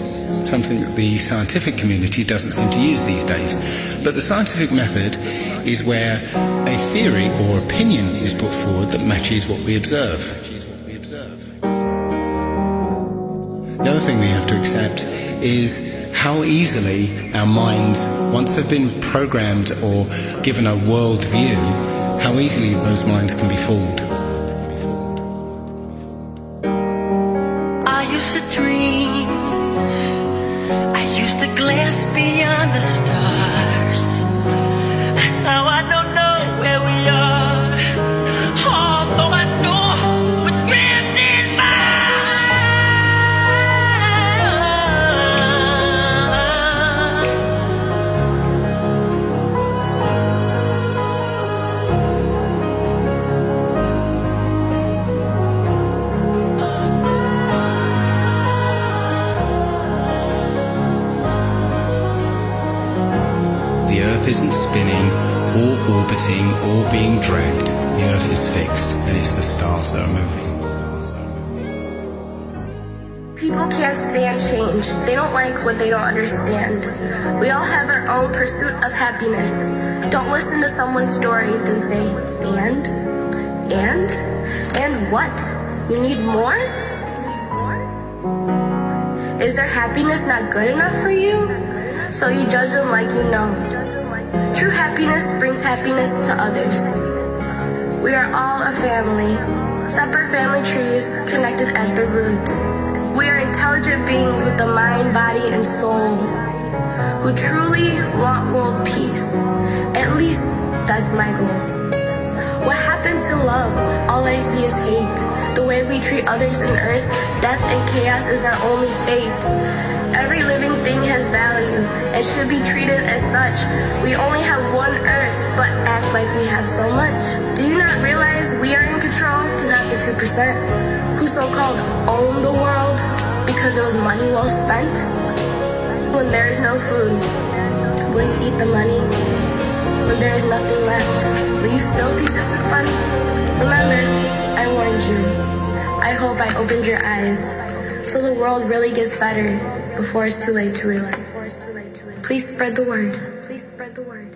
something that the scientific community doesn't seem to use these days. But the scientific method is where a theory or opinion is put forward that matches what we observe. The other thing we have to accept is how easily our minds, once they've been programmed or given a world view, how easily those minds can be fooled. I used to dream, I used to glance beyond the stars. Now I know orbiting or being dragged. The earth is fixed, and it's the stars that are moving. People can't stand change. They don't like what they don't understand. We all have our own pursuit of happiness. Don't listen to someone's stories and say, and what? You need more? Is their happiness not good enough for you? So you judge them like you know. True happiness brings happiness to others. We are all a family, separate family trees connected at the root. We are intelligent beings with the mind, body, and soul who truly want world peace. At least that's my goal. What happened to love? All I see is hate. The way we treat others on earth, death and chaos is our only fate. Every living thing has value and should be treated as such. We only have one earth, but act like we have so much. Do you not realize we are in control, not the 2%, who so-called own the world because it was money well spent? When there is no food, will you eat the money? When there is nothing left, will you still think this is funny? Remember, I warned you. I hope I opened your eyes so the world really gets better before it's too late to realize. Please spread the word. Please spread the word.